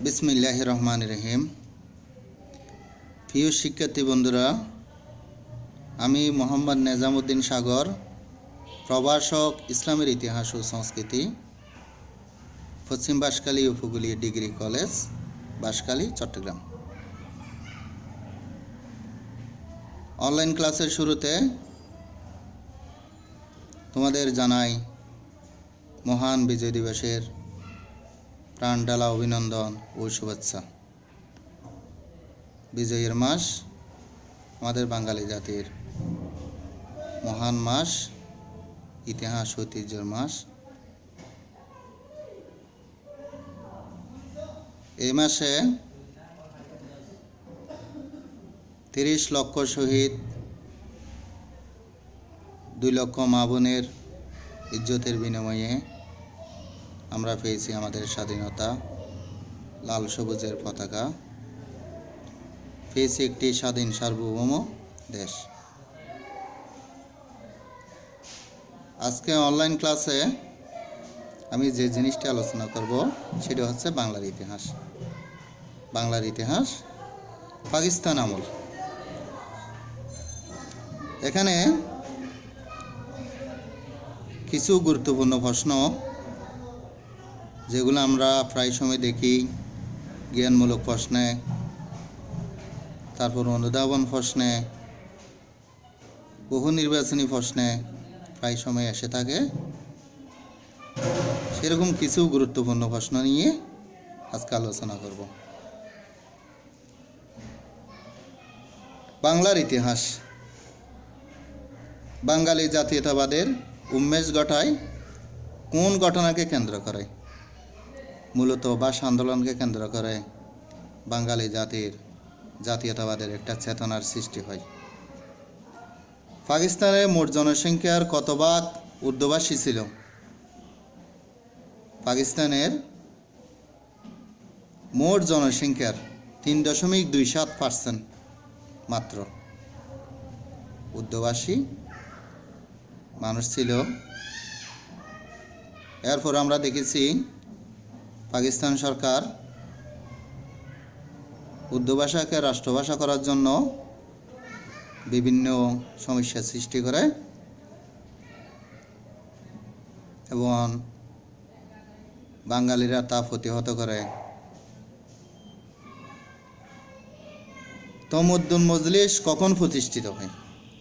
বিসমিল্লাহির রহমানির রহিম। প্রিয় শিক্ষার্থী বন্ধুরা, আমি মোহাম্মদ নেজামুদ্দিন সাগর, প্রভাষক, ইসলামের ইতিহাস ও সংস্কৃতি, পশ্চিম বাঁশখালী উপকূলীয় degree college, Banshkhali, Chattogram. Online ক্লাসের শুরুতে তোমাদের জানাই মহান বিজয় দিবসের প্রাণঢালা অভিনন্দন ও শুভেচ্ছা। বিজয়ের মাস আমাদের বাঙালি জাতির মহান মাস, ইতিহাস ঐতিহ্যের মাস। এই মাসে ৩০ লক্ষ শহীদ, ২ লক্ষ মা বোনের ইজ্জতের বিনিময়ে আমরা পেয়েছি আমাদের স্বাধীনতা, লাল সবুজের পতাকা, পেয়েছি একটি স্বাধীন সার্বভৌম দেশ। আজকে অনলাইন ক্লাসে আমি যে জিনিসটি আলোচনা করব সেটা হচ্ছে বাংলার ইতিহাস। বাংলার ইতিহাস পাকিস্তান আমল। এখানে কিছু গুরুত্বপূর্ণ প্রশ্ন যেগুলো আমরা প্রায় সময় দেখি জ্ঞানমূলক প্রশ্নে, তারপর অনুধাবন প্রশ্নে, বহু নির্বাচনী প্রশ্নে প্রায় সময় এসে থাকে। সেরকম কিছু গুরুত্বপূর্ণ প্রশ্ন নিয়ে আজকে আলোচনা করব। বাংলার ইতিহাস। বাঙালি জাতীয়তাবাদের উন্মেষ ঘটায় কোন ঘটনাকে কেন্দ্র করে? মূলত ভাষা আন্দোলনকে কেন্দ্র করে বাঙালি জাতির জাতীয়তাবাদের একটা চেতনার সৃষ্টি হয়। পাকিস্তানের মোট জনসংখ্যার কত ভাগ উর্দুভাষী ছিল? পাকিস্তানের মোট জনসংখ্যার 3.27% মাত্র উর্দুভাষী মানুষ ছিল। এরপর আমরা দেখেছি পাকিস্তান সরকার উর্দু ভাষাকে রাষ্ট্রভাষা করার জন্য বিভিন্ন সমস্যার সৃষ্টি করে এবং বাঙালিরা তা প্রতিহত করে। তমদ্দুন মজলিস কখন প্রতিষ্ঠিত হয়?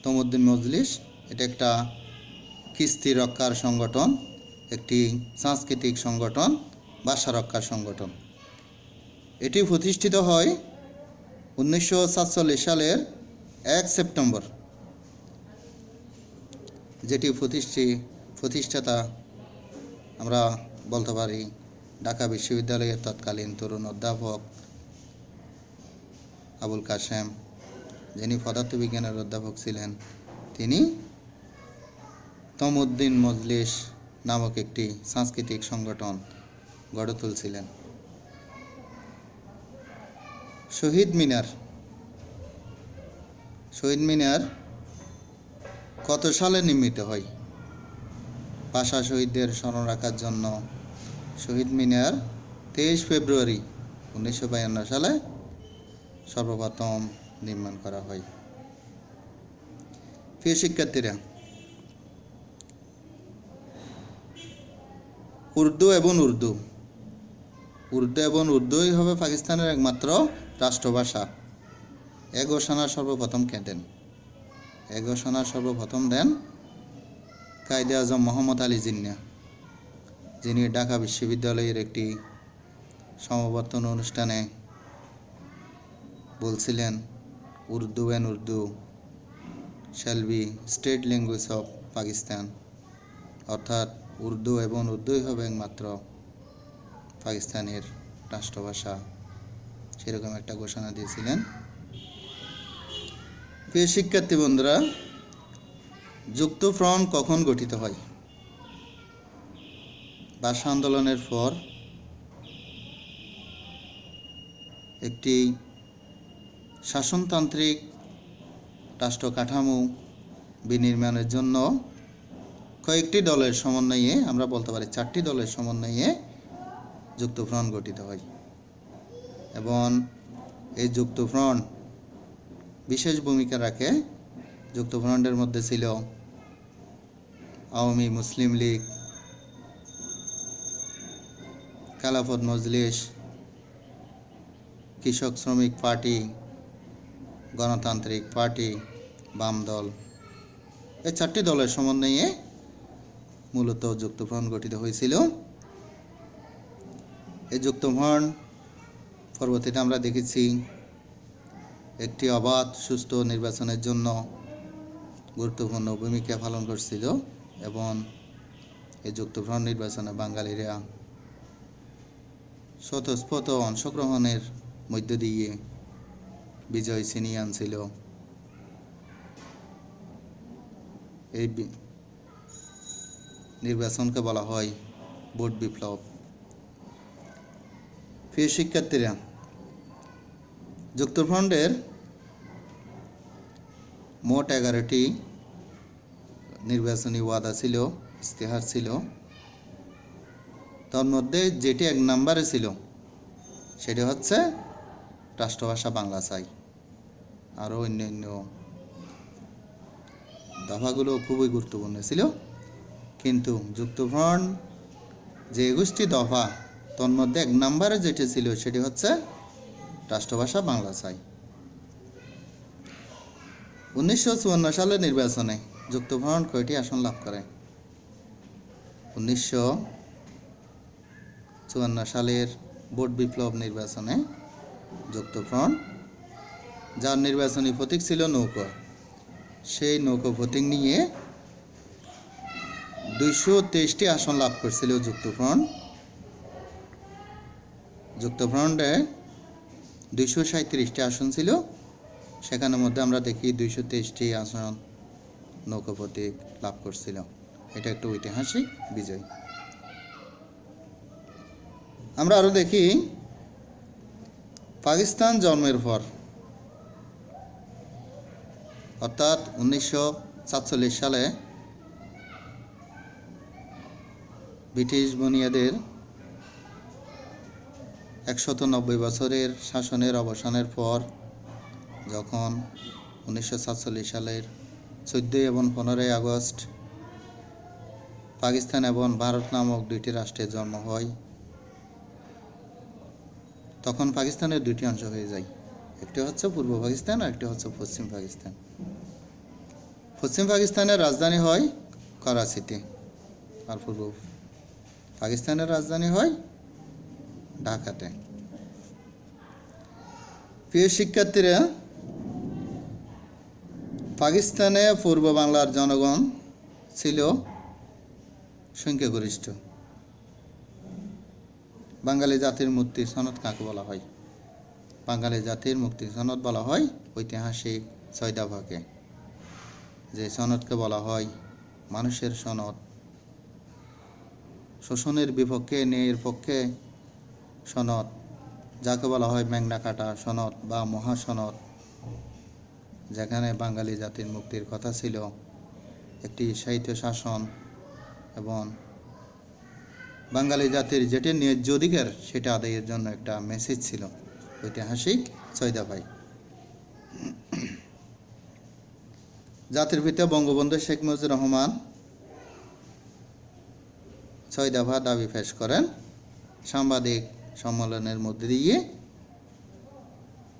তমদ্দুন মজলিস এটা একটা কৃষ্টি রক্ষার সংগঠন, একটি সাংস্কৃতিক সংগঠন, ভাষা রক্ষার সংগঠন। এটি প্রতিষ্ঠিত হয় 1947 সালের 1 সেপ্টেম্বর, যেটি প্রতিষ্ঠাতা আমরা বলতে পারি ঢাকা বিশ্ববিদ্যালয়ের তৎকালীন তরুণ অধ্যাপক আবুল কাশেম, যিনি পদার্থবিজ্ঞানের অধ্যাপক ছিলেন। তিনি তমদ্দুন মজলিস নামক একটি সাংস্কৃতিক সংগঠন গড়ে তুলছিলেন। শহীদ মিনার। শহীদ মিনার কত সালে নির্মিত হয়? ভাষা শহীদদের স্মরণ রাখার জন্য শহীদ মিনার 23 ফেব্রুয়ারি 1952 সালে সর্বপ্রথম নির্মাণ করা হয়। প্রিয় শিক্ষার্থীরা, উর্দু এবং উর্দুই হবে পাকিস্তানের একমাত্র রাষ্ট্রভাষা। এ ঘোষণা সর্বপ্রথম কে দেন? এ ঘোষণা সর্বপ্রথম দেন কায়েদে আজম মোহাম্মদ আলী জিন্নাহ, যিনি ঢাকা বিশ্ববিদ্যালয়ের একটি সমাবর্তন অনুষ্ঠানে বলছিলেন, Urdu shall be state language of Pakistan, অর্থাৎ উর্দু এবং উর্দুই হবে একমাত্র পাকিস্তানের রাষ্ট্রভাষা। সেরকম একটা ঘোষণা দিয়েছিলেন। প্রিয় শিক্ষার্থী বন্ধুরা, যুক্তফ্রন্ট কখন গঠিত হয়? ভাষা আন্দোলনের পর একটি শাসনতান্ত্রিক রাষ্ট্র কাঠামো বিনির্মাণের জন্য কয়েকটি দলের সমন্বয়ে, আমরা বলতে পারি 4টি দলের সমন্বয়ে যুক্তফ্রন্ট গঠিত হয়। এবং এই যুক্তফ্রন্ট বিশেষ ভূমিকা রাখে। যুক্তফ্রন্টের মধ্যে ছিল আওয়ামী মুসলিম লীগ, খেলাফত মজলিস, কৃষক শ্রমিক পার্টি, গণতান্ত্রিক পার্টি, বাম দল। এই 4টি দলের সমন্বয়ে মূলত যুক্তফ্রন্ট গঠিত হয়েছিল। এই যুক্তফ্রন্ট পরবর্তীতে আমরা দেখেছি একটি অবাধ সুষ্ঠু নির্বাচনের জন্য গুরুত্বপূর্ণ ভূমিকা পালন করছিল এবং এই যুক্তফ্রন্ট নির্বাচনে বাঙালিরা স্বতঃস্ফূর্ত অংশগ্রহণের মধ্য দিয়ে বিজয় ছিনিয়ে আনছিল। এই নির্বাচনকে বলা হয় ভোট বিপ্লব। প্রিয় শিক্ষার্থীরা, যুক্তফ্রন্টের মোট 11টি নির্বাচনী ওয়াদা ছিল, ইশতেহার ছিল। তার মধ্যে যেটি 1 নম্বরে ছিল সেটি হচ্ছে রাষ্ট্রভাষা বাংলা চাই। আরও অন্যান্য দফাগুলো খুবই গুরুত্বপূর্ণ ছিল, কিন্তু যুক্তফ্রন্ট যে 21টি দফা তার মধ্যে 1 নম্বরে যেটি ছিল সেটি হচ্ছে রাষ্ট্রভাষা বাংলা চাই। 1954 সালের নির্বাচনে যুক্তফ্রন্ট কয়টি আসন লাভ করে? 1954 সালের ভোট বিপ্লব নির্বাচনে যুক্তফ্রন্ট, যার নির্বাচনী প্রতীক ছিল নৌকা, সেই নৌকা প্রতীক নিয়ে 223টি আসন লাভ করেছিল যুক্তফ্রন্ট। যুক্তফ্রন্টে 237টি আসন ছিল, সেখানের মধ্যে আমরা দেখি 223টি আসন নৌকা প্রতীক লাভ করছিল। এটা একটা ঐতিহাসিক বিজয়। আমরা আরও দেখি পাকিস্তান জন্মের পর, অর্থাৎ 1947 সালে ব্রিটিশ বুনিয়াদের 190 বছরের শাসনের অবসানের পর, যখন 1947 সালের 14 এবং 15 আগস্ট পাকিস্তান এবং ভারত নামক 2টি রাষ্ট্রের জন্ম হয়, তখন পাকিস্তানের 2টি অংশ হয়ে যায়। একটি হচ্ছে পূর্ব পাকিস্তান আর একটি হচ্ছে পশ্চিম পাকিস্তান। পশ্চিম পাকিস্তানের রাজধানী হয় করাচিতে, আর পূর্ব পাকিস্তানের রাজধানী হয় ঢাকাতে। প্রিয় শিক্ষার্থীরা, পাকিস্তানে পূর্ব বাংলার জনগণ ছিল সংখ্যাগরিষ্ঠ। বাঙালি জাতির মুক্তির সনদ কাকে বলা হয়? বাঙালি জাতির মুক্তির সনদ বলা হয় ঐতিহাসিক 6 দফাকে, যে সনদকে বলা হয় মানুষের সনদ। শোষণের বিপক্ষে ন্যায়ের পক্ষে সনদ, যাকে বলা হয় মেঘনা কাটা সনদ বা মহাসনদ, যেখানে বাঙালি জাতির মুক্তির কথা ছিল, একটি সাহিত্য শাসন এবং বাঙালি জাতির যেটি ন্যায্য অধিকার সেটা আদায়ের জন্য একটা মেসেজ ছিল। ঐতিহাসিক 6 দফায় জাতির পিতা বঙ্গবন্ধু শেখ মুজিবুর রহমান 6 দফা দাবি পেশ করেন সাংবাদিক সম্মেলনের মধ্যে দিয়ে।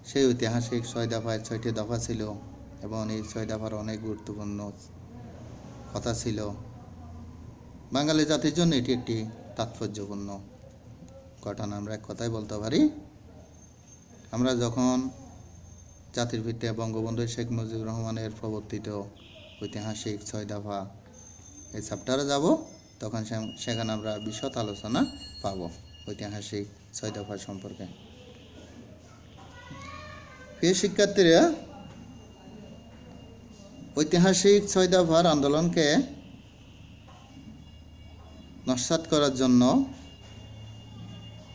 সেই ঐতিহাসিক 6 দফায় 6টি দফা ছিল এবং এই 6 দফার অনেক গুরুত্বপূর্ণ কথা ছিল। বাঙালি জাতির জন্য এটি একটি তাৎপর্যপূর্ণ ঘটনা, আমরা এক কথায় বলতে পারি। আমরা যখন জাতির পিতা বঙ্গবন্ধু শেখ মুজিবুর রহমানের প্রবর্তিত ঐতিহাসিক 6 দফা এই চ্যাপ্টারে যাব, তখন সেখানে আমরা বিশদ আলোচনা পাব ঐতিহাসিক 6 দফা সম্পর্কে। প্রিয় শিক্ষার্থীরা, ঐতিহাসিক 6 দফার আন্দোলনকে নস্যাৎ করার জন্য,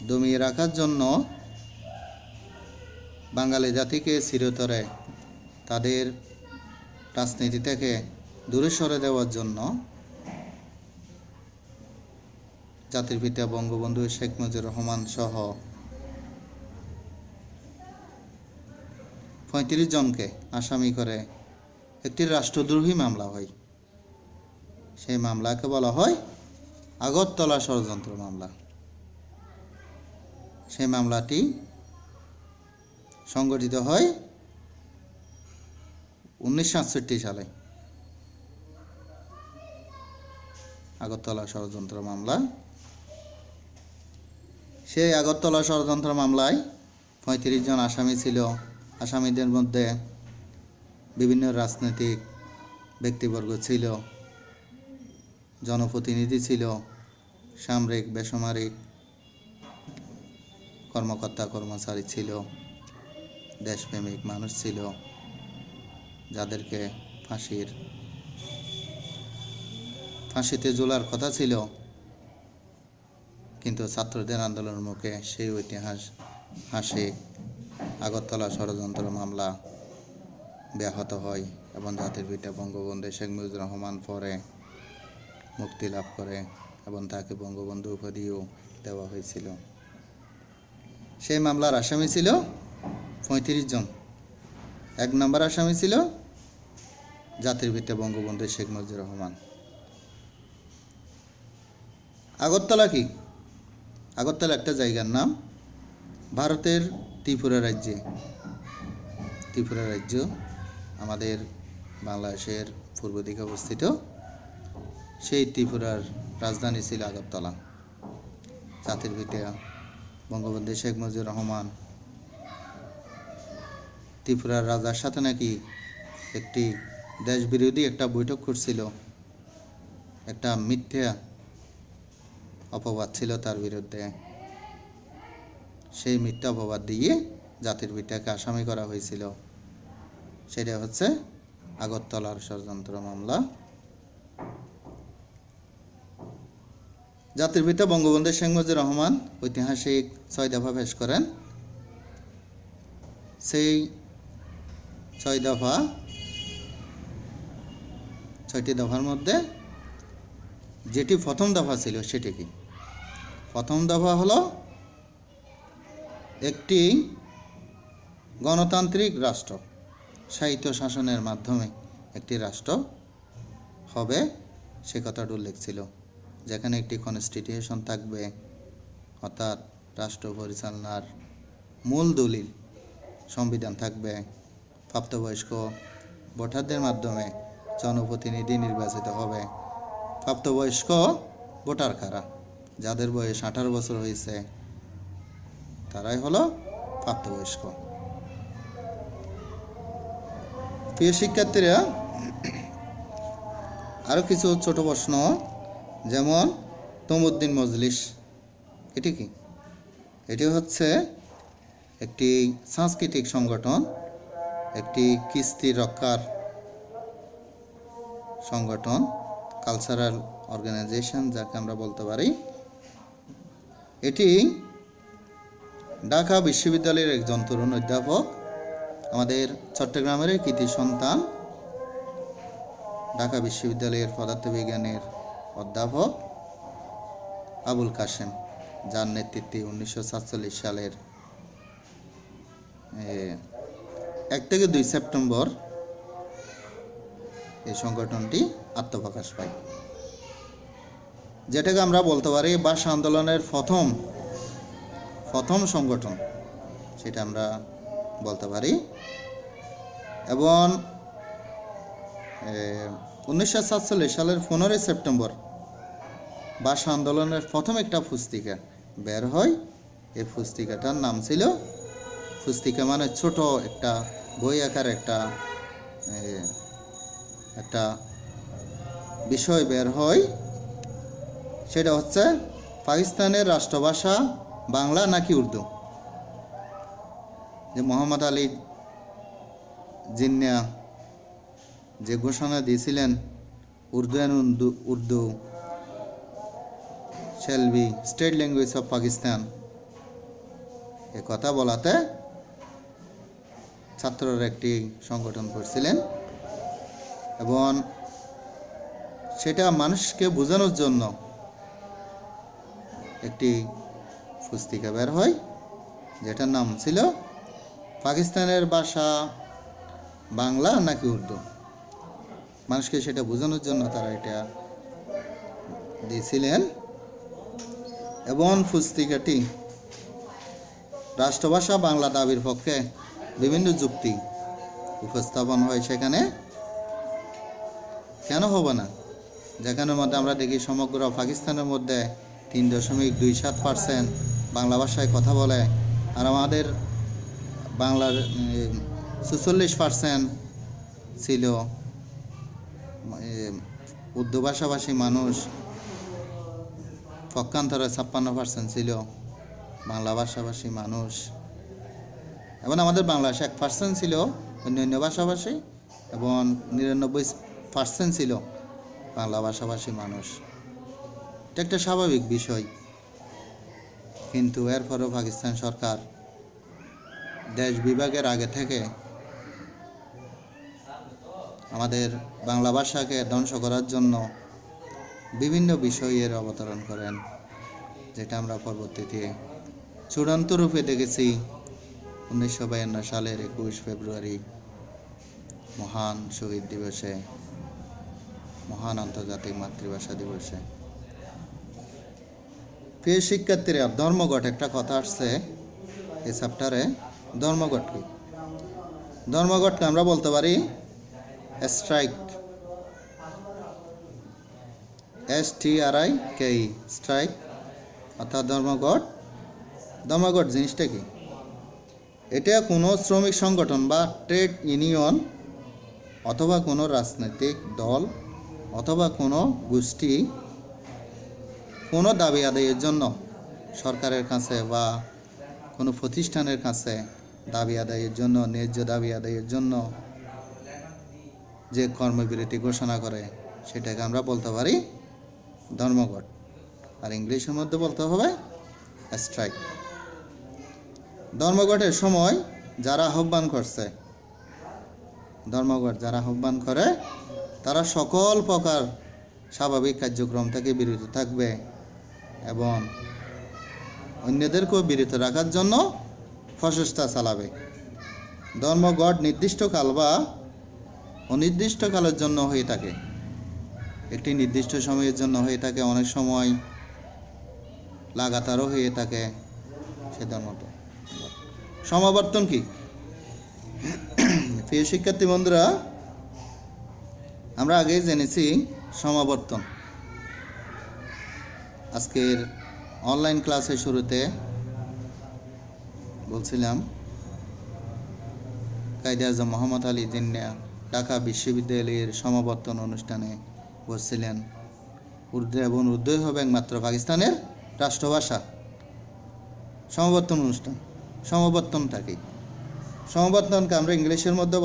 দমিয়ে রাখার জন্য, বাঙালি জাতিকে চিরতরে তাদের রাজনীতি থেকে দূরে সরে দেওয়ার জন্য জাতির পিতা বঙ্গবন্ধু শেখ মুজিবুর রহমান সহ 35 জনকে আসামি করে একটি রাষ্ট্রদ্রোহী মামলা হয়। সেই মামলাকে বলা হয় আগরতলা ষড়যন্ত্র মামলা। সেই মামলাটি সংগঠিত হয় 1968 সালে। আগরতলা ষড়যন্ত্র মামলা। সেই আগরতলা ষড়যন্ত্র মামলায় 35 জন আসামি ছিল। আসামিদের মধ্যে বিভিন্ন রাজনৈতিক ব্যক্তিবর্গ ছিল, জনপ্রতিনিধি ছিল, সামরিক বেসামরিক কর্মকর্তা কর্মচারী ছিল, দেশপ্রেমিক মানুষ ছিল, যাদেরকে ফাঁসিতে ঝোলার কথা ছিল, কিন্তু ছাত্রদের আন্দোলনের মুখে সেই ঐতিহাস হাসে আগরতলা ষড়যন্ত্র মামলা ব্যাহত হয় এবং জাতির পিতা বঙ্গবন্ধু শেখ মুজিবুর রহমান পরে মুক্তি লাভ করে এবং তাকে বঙ্গবন্ধু উপাধিও দেওয়া হয়েছিল। সেই মামলার আসামি ছিল 35 জন। 1 নম্বর আসামি ছিল জাতির পিতা বঙ্গবন্ধু শেখ মুজিবুর রহমান। আগরতলা কি? আগরতলা একটা জায়গার নাম, ভারতের ত্রিপুরা রাজ্য আমাদের বাংলাদেশের পূর্ব দিকে অবস্থিত। সেই ত্রিপুরার রাজধানী ছিল আগরতলা। জাতির পিতা বঙ্গবন্ধু শেখ মুজিবুর রহমান ত্রিপুরার রাজার সাথে নাকি একটি দেশবিরোধী একটা বৈঠক করছিল। একটা মিথ্যা অপবাদ ছিল তার বিরুদ্ধে। সেই মিথ্যা অপবাদ দিয়ে জাতির পিতাকে আসামি করা হয়েছিল। সেটা হচ্ছে আগরতলার ষড়যন্ত্র মামলা। জাতির পিতা বঙ্গবন্ধু শেখ মুজিবুর রহমান ঐতিহাসিক 6 দফা পেশ করেন। সেই 6টি দফার মধ্যে যেটি প্রথম দফা ছিল সেটি কি? প্রথম দফা হলো একটি গণতান্ত্রিক রাষ্ট্র, স্বায়ত্ত শাসনের মাধ্যমে একটি রাষ্ট্র হবে, সে কথাটা উল্লেখ ছিল। যেখানে একটি কনস্টিটিউশন থাকবে, অর্থাৎ রাষ্ট্র পরিচালনার মূল দলিল সংবিধান থাকবে। প্রাপ্তবয়স্ক ভোটারদের মাধ্যমে জনপ্রতিনিধি নির্বাচিত হবে। প্রাপ্তবয়স্ক ভোটার কারা? যাদের বয়স 18 বছর হয়েছে তারাই হলো প্রাপ্তবয়স্ক। প্রিয় শিক্ষার্থীরা, আরও কিছু ছোট প্রশ্ন, যেমন তমুদ্দিন মজলিস এটি কি? এটি হচ্ছে একটি সাংস্কৃতিক সংগঠন, একটি কৃষ্টি রক্ষার সংগঠন, কালচারাল অর্গানাইজেশন যাকে আমরা বলতে পারি। এটি ঢাকা বিশ্ববিদ্যালয়ের একজন তরুণ অধ্যাপক, আমাদের চট্টগ্রামের কৃতি সন্তান, ঢাকা বিশ্ববিদ্যালয়ের পদার্থবিজ্ঞানের অধ্যাপক আবুল কাশেম, যার নেতৃত্বে 1947 সালের 1 থেকে 2 সেপ্টেম্বর এই সংগঠনটি আত্মপ্রকাশ পায়। যেটাকে আমরা বলতে পারি ভাষা আন্দোলনের প্রথম সংগঠন, সেটা আমরা বলতে পারি। এবং 1947 সালের 15 সেপ্টেম্বর ভাষা আন্দোলনের প্রথম একটা পুস্তিকা বের হয়। এই পুস্তিকাটার নাম ছিল, পুস্তিকা মানে ছোট একটা বই আকার একটা বিষয় বের হয়। সেটা হচ্ছে পাকিস্তানের রাষ্ট্রভাষা বাংলা নাকি উর্দু। যে মোহাম্মদ আলী জিন্নাহ যে ঘোষণা দিয়েছিলেন Urdu shall be state language of Pakistan, এ কথা বলাতে ছাত্ররা একটি সংগঠন করছিলেন এবং সেটা মানুষকে বোঝানোর জন্য একটি পুস্তিকা বের হয়, যেটার নাম ছিল পাকিস্তানের ভাষা বাংলা নাকি উর্দু। মানুষকে সেটা বোঝানোর জন্য তারা এটা দিয়েছিলেন। এবং পুস্তিকাটি রাষ্ট্রভাষা বাংলা দাবির পক্ষে বিভিন্ন যুক্তি উপস্থাপন হয় সেখানে। কেন হবে না, যেখানের মধ্যে আমরা দেখি সমগ্র পাকিস্তানের মধ্যে 3.27% বাংলা ভাষায় কথা বলে, আর আমাদের বাংলার 46% ছিল উর্দু ভাষাভাষী মানুষ, পক্ষান্তরে 56% ছিল বাংলা ভাষাভাষী মানুষ, এবং আমাদের বাংলাদেশে 1% ছিল অন্যান্য ভাষাভাষী এবং 99% ছিল বাংলা ভাষাভাষী মানুষ। এটা একটা স্বাভাবিক বিষয়, কিন্তু এরপরও পাকিস্তান সরকার দেশ বিভাগের আগে থেকে আমাদের বাংলা ভাষাকে ধ্বংস করার জন্য বিভিন্ন বিষয়ের অবতরণ করেন, যেটা আমরা পরবর্তীতে চূড়ান্ত রূপে দেখেছি 1952 সালের 21 ফেব্রুয়ারি মহান শহীদ দিবসে, মহান আন্তর্জাতিক মাতৃভাষা দিবসে। প্রিয় শিক্ষার্থীরা, ধর্মঘট একটা কথা আসছে এই চ্যাপ্টারে। ধর্মঘট কি? ধর্মঘটকে আমরা বলতে পারি স্ট্রাইক, STRIK, স্ট্রাইক অর্থাৎ ধর্মঘট। ধর্মঘট জিনিসটা কি? এটা কোনো শ্রমিক সংগঠন বা ট্রেড ইউনিয়ন অথবা কোনো রাজনৈতিক দল অথবা কোনো গোষ্ঠী কোনো দাবি আদায়ের জন্য সরকারের কাছে বা কোনো প্রতিষ্ঠানের কাছে দাবি আদায়ের জন্য, ন্যায্য দাবি আদায়ের জন্য যে কর্মবিরতি ঘোষণা করে সেটাকে আমরা বলতে পারি ধর্মঘট, আর ইংলিশের মধ্যে বলতে হবে স্ট্রাইক। ধর্মঘটের সময় যারা আহ্বান করছে, ধর্মঘট যারা আহ্বান করে তারা সকল প্রকার স্বাভাবিক কার্যক্রম থেকে বিরত থাকবে এবং অন্যদেরকেও বিরত রাখার জন্য প্রচেষ্টা চালাবে। ধর্মঘট নির্দিষ্ট কাল বা অনির্দিষ্ট কালের জন্য হয়ে থাকে, একটি নির্দিষ্ট সময়ের জন্য হয়ে থাকে, অনেক সময় লাগাতারও হয়ে থাকে। সেটার মতো সমাবর্তন কি? প্রিয় শিক্ষার্থী বন্ধুরা, আমরা আগেই জেনেছি সমাবর্তন। আজকের অনলাইন ক্লাসের শুরুতে বলছিলাম কায়েদে আজম মোহাম্মদ আলী জিন্নাহ ঢাকা বিশ্ববিদ্যালয়ের সমাবর্তন অনুষ্ঠানে বলছিলেন উর্দু এবং উর্দুই হবে একমাত্র পাকিস্তানের রাষ্ট্রভাষা। সমাবর্তন অনুষ্ঠান, সমাবর্তনটা কি? সমাবর্তনকে আমরা ইংলিশের মধ্যে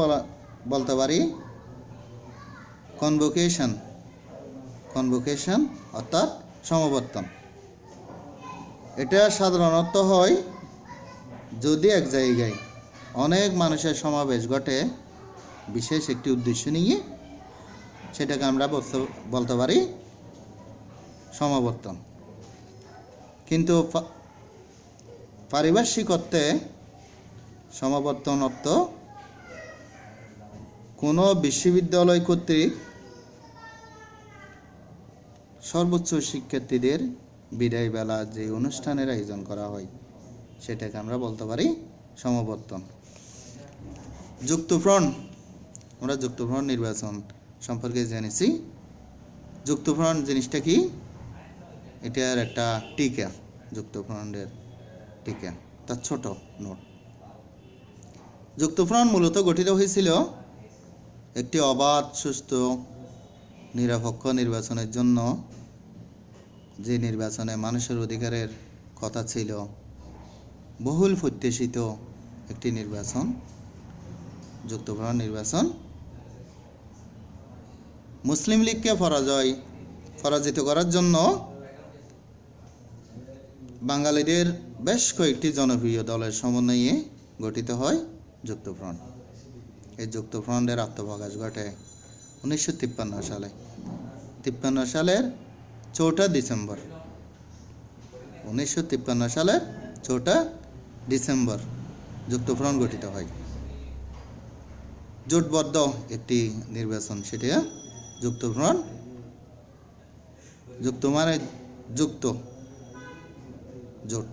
বলতে পারি কনভোকেশন। কনভোকেশন অর্থাৎ সমাবর্তন। এটা সাধারণত হয় যদি এক জায়গায় অনেক মানুষের সমাবেশ ঘটে বিশেষ একটি উদ্দেশ্য নিয়ে, সেটাকে আমরা বলতে পারি সমাবর্তন। কিন্তু পারিভাষিক অর্থে সমাবর্তন অর্থ কোনো বিশ্ববিদ্যালয় কর্তৃক সর্বোচ্চ শিক্ষার্থীদের বিদায় বেলা যে অনুষ্ঠানের আয়োজন করা হয় সেটাকে আমরা বলতে পারি সমাবর্তন। যুক্তফ্রন্ট, আমরা যুক্তফ্রন্ট নির্বাচন সম্পর্কে জেনেছি। যুক্তফ্রন্ট জিনিসটা কি? এটার একটা টিকা, যুক্তফ্রন্টের টিকা, তার ছোট নোট। যুক্তফ্রন্ট মূলত গঠিত হয়েছিল একটি অবাধ, সুস্থ, নিরপেক্ষ নির্বাচনের জন্য, যে নির্বাচনে মানুষের অধিকারের কথা ছিল, বহুল প্রত্যাশিত একটি নির্বাচন যুক্তফ্রন্ট নির্বাচন। মুসলিম লীগকে পরাজিত করার জন্য বাঙালিদের বেশ কয়েকটি জনপ্রিয় দলের সমন্বয়ে গঠিত হয় যুক্তফ্রন্ট। এই যুক্তফ্রন্টের আত্মপ্রকাশ ঘটে 1953 সালে। 53 সালের 4 ডিসেম্বর, 1953 সালের 4 ডিসেম্বর যুক্তফ্রন্ট গঠিত হয়। জোটবদ্ধ একটি নির্বাচন, সেটা যুক্তফ্রন্ট। যুক্ত মানে যুক্ত, জোট।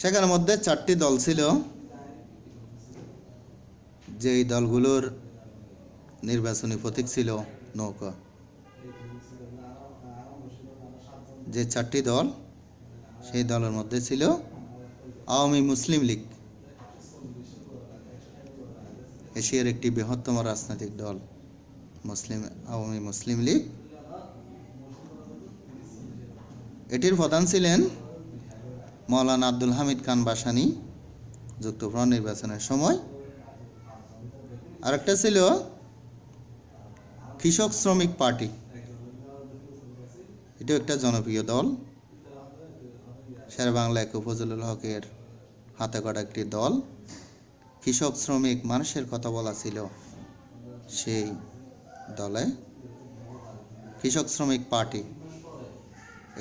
সেখানের মধ্যে 4টি দল ছিল, যেই দলগুলোর নির্বাচনী প্রতীক ছিল নৌকা। যে 4টি দল, সেই দলের মধ্যে ছিল আওয়ামী মুসলিম লীগ, এশিয়ার একটি বৃহত্তম রাজনৈতিক দল আওয়ামী মুসলিম লীগ। এটির প্রধান ছিলেন মাওলানা আব্দুল হামিদ খান ভাসানী যুক্তফ্রন্ট নির্বাচনের সময়। আরেকটা ছিল কৃষক শ্রমিক পার্টি, এটা একটা জনপ্রিয় দল, শেরেবাংলা এক ফজলুল হকের হাতে গড়া একটি দল। কৃষক শ্রমিক মানুষের কথা বলা ছিল সেই দলে, কৃষক শ্রমিক পার্টি।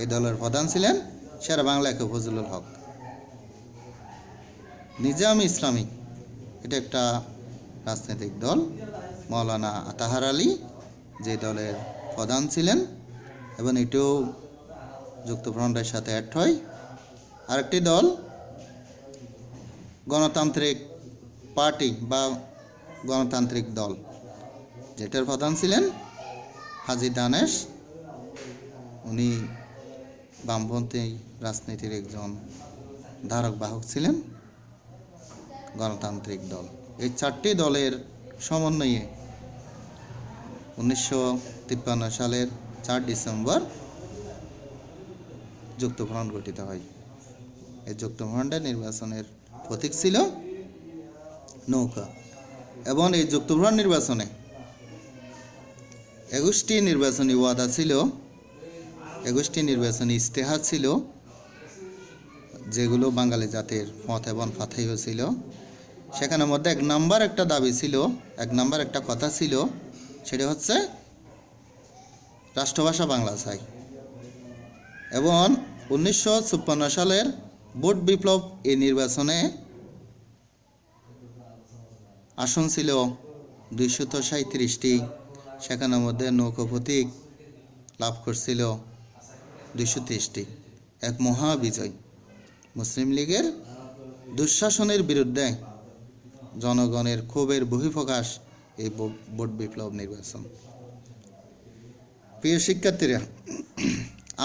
এই দলের প্রধান ছিলেন শেরেবাংলা এক ফজলুল হক। নিজাম ইসলামী, এটা একটা রাজনৈতিক দল, মাওলানা আতাহার আলী যে দলের প্রধান ছিলেন, এবং এটিও যুক্তফ্রন্টের সাথে অ্যাড হয়। আরেকটি দল গণতান্ত্রিক পার্টি বা গণতান্ত্রিক দল, যেটার প্রধান ছিলেন হাজী দানেশ। উনি বামপন্থী রাজনীতির একজন ধারক বাহক ছিলেন। গণতান্ত্রিক দল, এই 4টি দলের সমন্বয়ে 1953 সালের 4 ডিসেম্বর যুক্তফ্রন্ট গঠিত হয়। এই যুক্তফ্রন্টের নির্বাচনের প্রতীক ছিল নৌকা। এবং এই যুক্তফ্রন্ট নির্বাচনে 21টি নির্বাচনী ওয়াদা ছিল, 21টি নির্বাচনী ইস্তেহার ছিল, যেগুলো বাঙালি জাতির মত এবং ফাথাইও ছিল। সেখানের মধ্যে 1 নম্বর একটা দাবি ছিল, 1 নম্বর একটা কথা ছিল, সেটা হচ্ছে রাষ্ট্রভাষা বাংলা চাই। এবং 1956 সালের ভোট বিপ্লব এই নির্বাচনে আসন ছিল 237টি। সেখানের মধ্যে নৌকা প্রতীক লাভ করছিল 230টি। এক মহা বিজয়। মুসলিম লীগের দুঃশাসনের বিরুদ্ধে জনগণের ক্ষোভের বহিঃপ্রকাশ এই ভোট বিপ্লব নির্বাচন। প্রিয় শিক্ষার্থীরা,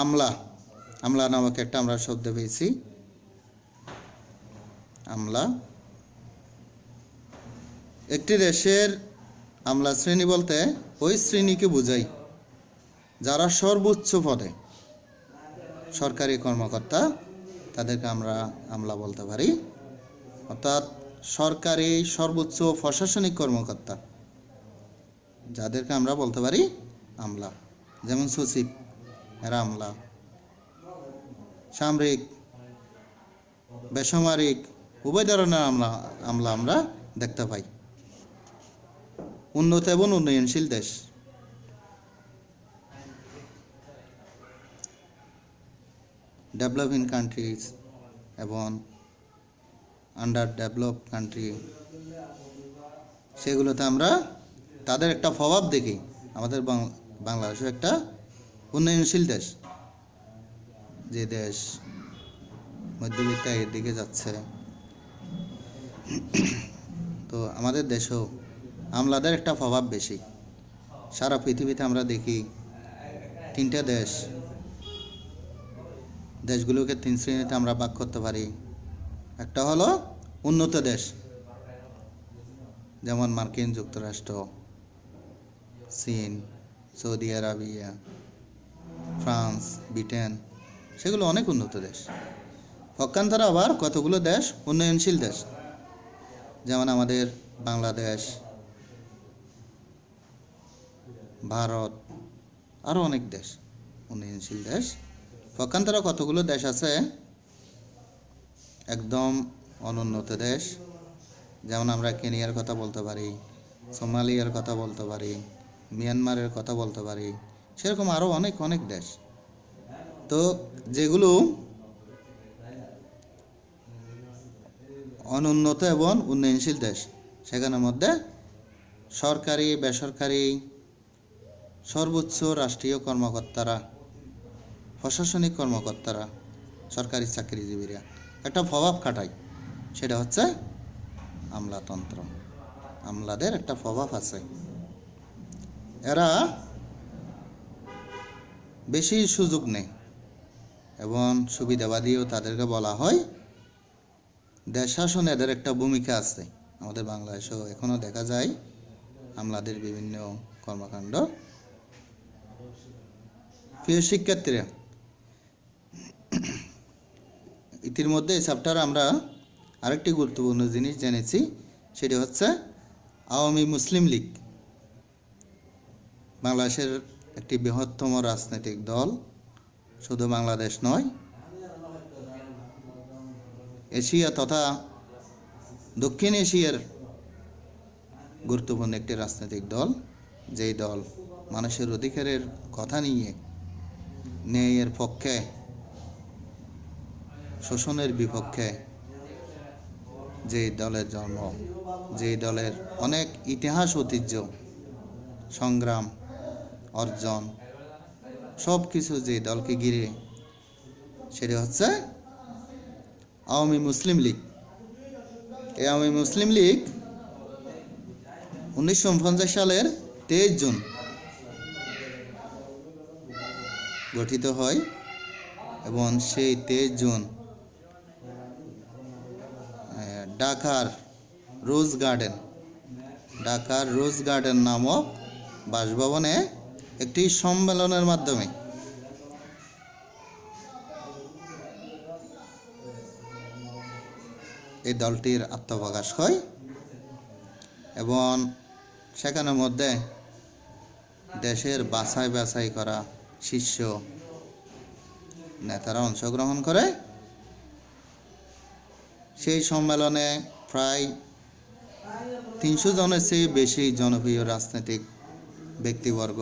আমলা নামক একটা আমরা শব্দ পেয়েছি। আমলা, একটি দেশের আমলা শ্রেণী বলতে ওই শ্রেণীকে বোঝায় যারা সর্বোচ্চ পদে সরকারি কর্মকর্তা, তাদেরকে আমরা আমলা বলতে পারি। অর্থাৎ সরকারি সর্বোচ্চ প্রশাসনিক কর্মকর্তা, যাদেরকে আমরা বলতে পারি আমলা। যেমন সচিব, এরা আমলা। সামরিক, বেসামরিক উভয় ধরনের আমলা আমরা দেখতে পাই। উন্নত এবং উন্নয়নশীল দেশ, ডেভেলপিং কান্ট্রিজ এবং আন্ডার ডেভেলপ কান্ট্রি, সেগুলোতে আমরা তাদের একটা প্রভাব দেখি। আমাদের বাংলাদেশও একটা উন্নয়নশীল দেশ, যে দেশ মধ্যবিত্ত এর দিকে যাচ্ছে। তো আমাদের দেশেও আমলাদের একটা প্রভাব বেশি। সারা পৃথিবীতে আমরা দেখি 3টা দেশগুলোকে 3 শ্রেণীতে আমরা ভাগ করতে পারি। একটা হলো উন্নত দেশ, যেমন মার্কিন যুক্তরাষ্ট্র, চীন, সৌদি আরবিয়া, ফ্রান্স, ব্রিটেন, সেগুলো অনেক উন্নত দেশ। পক্ষান্তরে আবার কতগুলো দেশ উন্নয়নশীল দেশ, যেমন আমাদের বাংলাদেশ, ভারত, আরও অনেক দেশ উন্নয়নশীল দেশ। পক্ষান্তরে কতগুলো দেশ আছে একদম অনুন্নত দেশ, যেমন আমরা কেনিয়ার কথা বলতে পারি, সোমালিয়ার কথা বলতে পারি, মিয়ানমারের কথা বলতে পারি, সেরকম আরও অনেক দেশ। তো যেগুলো অনুন্নত এবং উন্নয়নশীল দেশ, সেখানের মধ্যে সরকারি বেসরকারি সর্বোচ্চ রাষ্ট্রীয় কর্মকর্তারা, প্রশাসনিক কর্মকর্তারা, সরকারি চাকরিজীবীরা একটা প্রভাব খাটায়, সেটা হচ্ছে আমলাতন্ত্র। আমলাদের একটা প্রভাব আছে, এরা বেশি সুযোগ নেই এবং সুবিধাবাদীও তাদেরকে বলা হয়। দেশ শাসনে এদের একটা ভূমিকা আছে, আমাদের বাংলাদেশেও এখনও দেখা যায় আমলাদের বিভিন্ন কর্মকাণ্ড। প্রিয় শিক্ষার্থীরা, ইতিমধ্যে এই চ্যাপ্টারে আমরা আরেকটি গুরুত্বপূর্ণ জিনিস জেনেছি, সেটি হচ্ছে আওয়ামী মুসলিম লীগ বাংলাদেশের একটি বৃহত্তম রাজনৈতিক দল। শুধু বাংলাদেশ নয়, এশিয়া তথা দক্ষিণ এশিয়ার গুরুত্বপূর্ণ একটি রাজনৈতিক দল, যেই দল মানুষের অধিকারের কথা নিয়ে, ন্যায়ের পক্ষে, শোষণের বিপক্ষে, যেই দলের জন্ম, যেই দলের অনেক ইতিহাস, ঐতিহ্য, সংগ্রাম, অর্জন সব কিছু যে দলকে ঘিরে, সেটা হচ্ছে আওয়ামী মুসলিম লীগ। এই আওয়ামী মুসলিম লীগ 1949 সালের 23 জুন গঠিত হয় এবং সেই 23 জুন ঢাকার রোজ গার্ডেন নামক বাসভবনে একটি সম্মেলনের মাধ্যমে এই দলটির আত্মপ্রকাশ হয় এবং সেখানের মধ্যে দেশের বাছাই করা শীর্ষ নেতারা অংশগ্রহণ করে। সেই সম্মেলনে প্রায় 300 জনের চেয়ে বেশি জনপ্রিয় রাজনৈতিক ব্যক্তিবর্গ,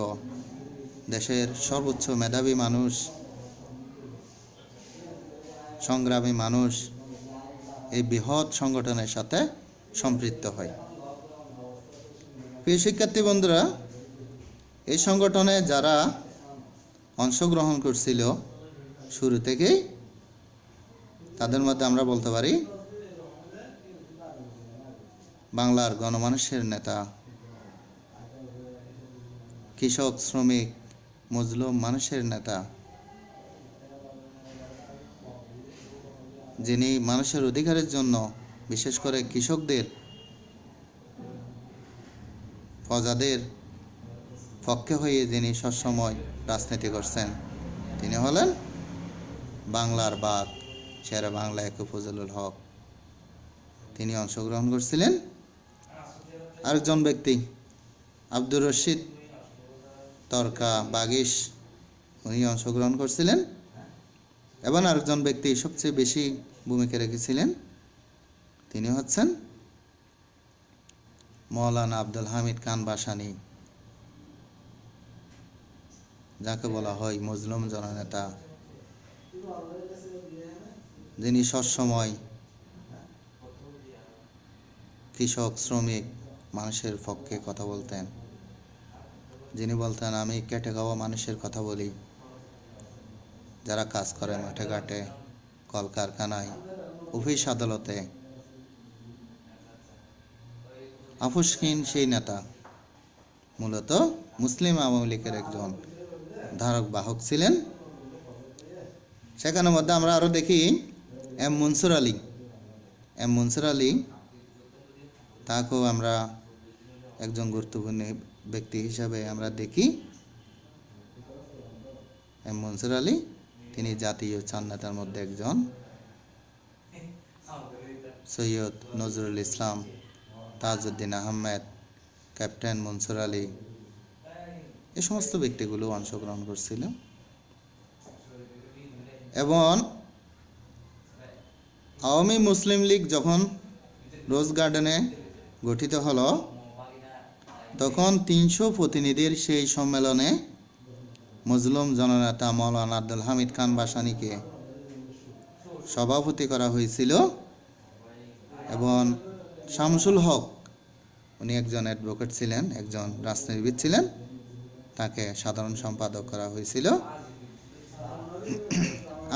দেশের সর্বোচ্চ মেধাবী মানুষ, সংগ্রামী মানুষ এই বৃহৎ সংগঠনের সাথে সম্পৃক্ত হয়। প্রিয় শিক্ষার্থী বন্ধুরা, এই সংগঠনে যারা অংশগ্রহণ করছিল শুরু থেকেই, তাদের মধ্যে আমরা বলতে পারি বাংলার গণমানুষের নেতা, কৃষক, শ্রমিক, মজলুম মানুষের নেতা, যিনি মানুষের অধিকারের জন্য, বিশেষ করে কৃষকদের, প্রজাদের পক্ষে হয়ে যিনি সবসময় রাজনীতি করছেন, তিনি হলেন বাংলার বাঘ, শেরে বাংলা একে ফজলুল হক। তিনি অংশগ্রহণ করছিলেন। আরেকজন ব্যক্তি আব্দুর রশিদ তরকা বাগিশ, উনি অংশগ্রহণ করছিলেন। এবং আরেকজন ব্যক্তি সবচেয়ে বেশি ভূমিকা রেখেছিলেন, তিনি হচ্ছেন মৌলানা আব্দুল হামিদ খান ভাসানী, যাকে বলা হয় মজলুম জননেতা, যিনি সবসময় কৃষক, শ্রমিক, মানুষের পক্ষে কথা বলতেন, যিনি বলতেন আমি খেটে খাওয়া মানুষের কথা বলি, যারা কাজ করে মাঠে ঘাটে, কলকারখানায়, অফিস আদালতে, আপোষহীন সেই নেতা মূলত মুসলিম আওয়ামী লীগের একজন ধারক বাহক ছিলেন। সেখানের মধ্যে আমরা আরও দেখি এম মনসুর আলী, তাকেও আমরা একজন গুরুত্বপূর্ণ ব্যক্তি হিসাবে আমরা দেখি। এম মনসুর আলী, তিনি জাতীয় চার নেতার মধ্যে একজন। সৈয়দ নজরুল ইসলাম, তাজউদ্দিন আহমেদ, ক্যাপ্টেন মনসুর আলী, এই সমস্ত ব্যক্তিগুলো অংশগ্রহণ করছিল। এবং আওয়ামী মুসলিম লীগ যখন রোজ গার্ডেনে গঠিত হলো, তখন 300 প্রতিনিধির সেই সম্মেলনে মজলুম জননেতা মৌলানা আব্দুল হামিদ খান ভাসানীকে সভাপতি করা হয়েছিল এবং শামসুল হক, উনি একজন অ্যাডভোকেট ছিলেন, একজন রাজনীতিবিদ ছিলেন, তাকে সাধারণ সম্পাদক করা হয়েছিল।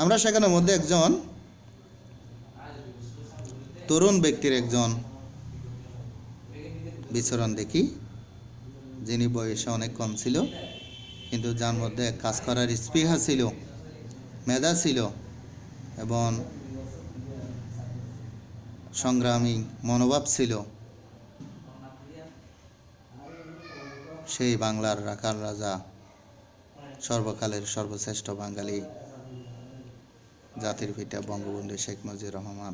আমরা সেখানের মধ্যে একজন তরুণ ব্যক্তির একজন বিচরণ দেখি, যিনি বয়সে অনেক কম ছিল, কিন্তু যার মধ্যে কাজ করার স্পৃহা ছিল, মেধা ছিল এবং সংগ্রামী মনোভাব ছিল। সেই বাংলার রাখাল রাজা, সর্বকালের সর্বশ্রেষ্ঠ বাঙালি জাতির পিতা বঙ্গবন্ধু শেখ মুজিবুর রহমান।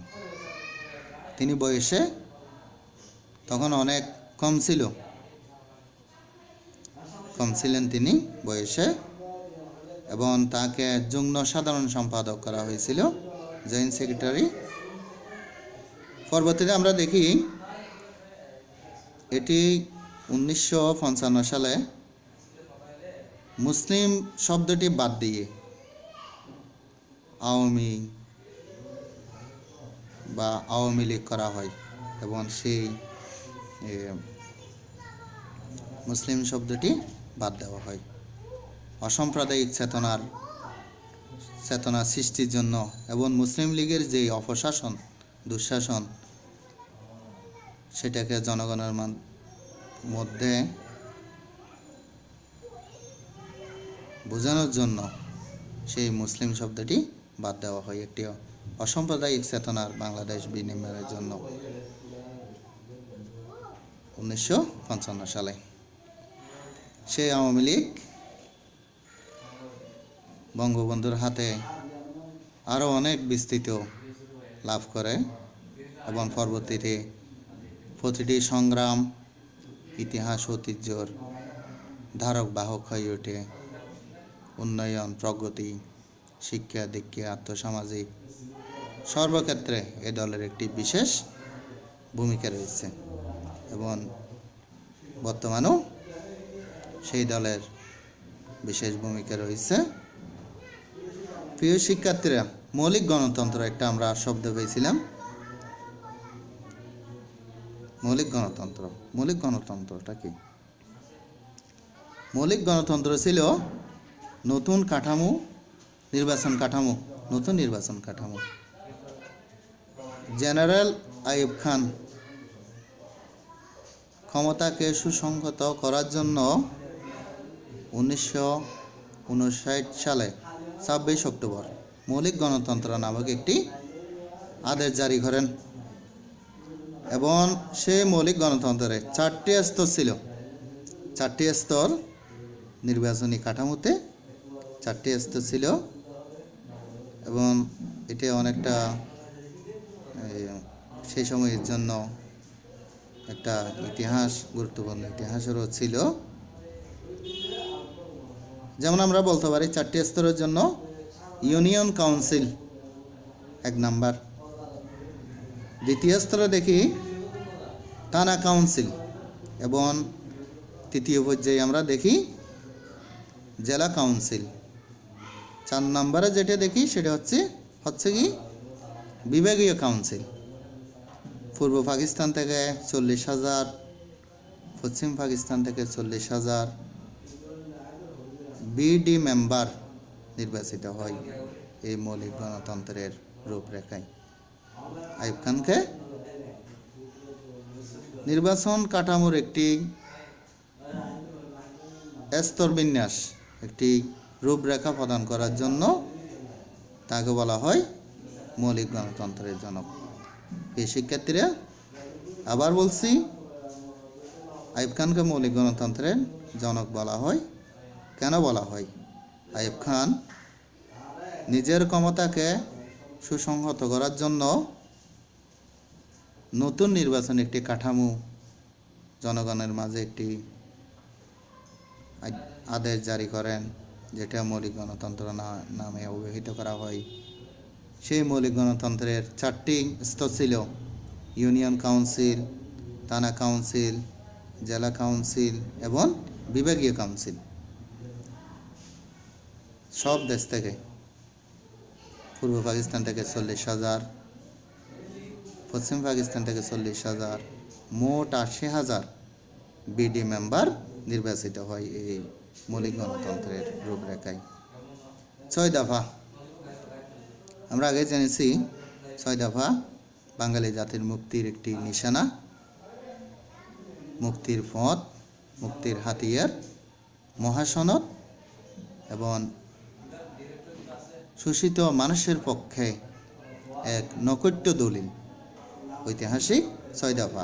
তিনি বয়সে তখন অনেক কম ছিলেন তিনি বয়সে, এবং তাকে যুগ্ম সাধারণ সম্পাদক করা হয়েছিল, জয়েন্ট সেক্রেটারি। পরবর্তীতে আমরা দেখি এটি 1955 সালে মুসলিম শব্দটি বাদ দিয়ে আওয়ামী বা আওয়ামী লীগ করা হয়, এবং সেই মুসলিম শব্দটি বাদ দেওয়া হয় অসাম্প্রদায়িক চেতনা সৃষ্টির জন্য, এবং মুসলিম লীগের যে অপশাসন, দুঃশাসন, সেটাকে জনগণের মধ্যে বোঝানোর জন্য সেই মুসলিম শব্দটি বাদ দেওয়া হয়, একটি অসাম্প্রদায়িক চেতনার বাংলাদেশ বিনিময়ের জন্য 1955 সালে। সেই আওয়ামী লীগ বঙ্গবন্ধুর হাতে আরও অনেক বিস্তৃত লাভ করে, এবং পরবর্তীতে প্রতিটি সংগ্রাম ইতিহাস ঐতিহ্যর ধারক বাহক হয়ে ওঠে। উন্নয়ন, প্রগতি, শিক্ষা, দীক্ষা, আর্থসামাজিক সর্বক্ষেত্রে এ দলের একটি বিশেষ ভূমিকা রয়েছে, এবং বর্তমানেও সেই দলের বিশেষ ভূমিকা রয়েছে। প্রিয় শিক্ষার্থীরা, মৌলিক গণতন্ত্র একটা আমরা শব্দ পেয়েছিলাম। মৌলিক গণতন্ত্রটা কি? মৌলিক গণতন্ত্র ছিল নতুন নির্বাচন কাঠামো। জেনারেল আইয়ুব খান ক্ষমতাকে সুসংহত করার জন্য 1959 সালে 26 অক্টোবর মৌলিক গণতন্ত্র নামক একটি আদেশ জারি করেন, এবং সেই মৌলিক গণতন্ত্রে 4টি স্তর ছিল। 4টি স্তর নির্বাচনী কাঠামোতে 4টি স্তর ছিল, এবং এটি অনেকটা সেই সময়ের জন্য একটা গুরুত্বপূর্ণ ইতিহাসেরও ছিল। যেমন আমরা বলতে পারি 4টি স্তরের জন্য ইউনিয়ন কাউন্সিল 1 নাম্বার, দ্বিতীয় স্তরে দেখি থানা কাউন্সিল, এবং তৃতীয় পর্যায়ে আমরা দেখি জেলা কাউন্সিল। 4 নম্বরে যেটা দেখি সেটা হচ্ছে কি বিভাগীয় কাউন্সিল। পূর্ব পাকিস্তান থেকে 40,000, পশ্চিম পাকিস্তান থেকে 40,000 বিডি মেম্বার নির্বাচিত হয় এই মৌলিক গণতন্ত্রের রূপরেখায়। আইয়ুব খানকে নির্বাচন কাঠামোর একটি স্তর বিন্যাস, একটি রূপরেখা প্রদান করার জন্য তাকে বলা হয় মৌলিক গণতন্ত্রের জনক। এই শিক্ষার্থীরা, আবার বলছি, আইয়ুব খানকে মৌলিক গণতন্ত্রের জনক বলা হয়। কেন বলা হয়? আইয়ুব খান নিজের ক্ষমতাকে সুসংহত করার জন্য নতুন নির্বাচন একটি কাঠামো জনগণের মাঝে একটি আদেশ জারি করেন, যেটা মৌলিক গণতন্ত্র নামে অভিহিত করা হয়। সেই মৌলিক গণতন্ত্রের 4টি স্তর ছিল: ইউনিয়ন কাউন্সিল, থানা কাউন্সিল, জেলা কাউন্সিল এবং বিভাগীয় কাউন্সিল। সব দেশ থেকে, পূর্ব পাকিস্তান থেকে 40,000, পশ্চিম পাকিস্তান থেকে 40,000, মোট 80,000 বিডি মেম্বার নির্বাচিত হয় এই মৌলিক গণতন্ত্রের রূপরেখায়। 6 দফা আমরা আগে জেনেছি। 6 দফা বাঙালি জাতির মুক্তির একটি নিশানা, মুক্তির পথ, মুক্তির হাতিয়ার, মহাসনদ এবং শোষিত মানুষের পক্ষে এক নৈকট্য দলিল, ঐতিহাসিক 6 দফা।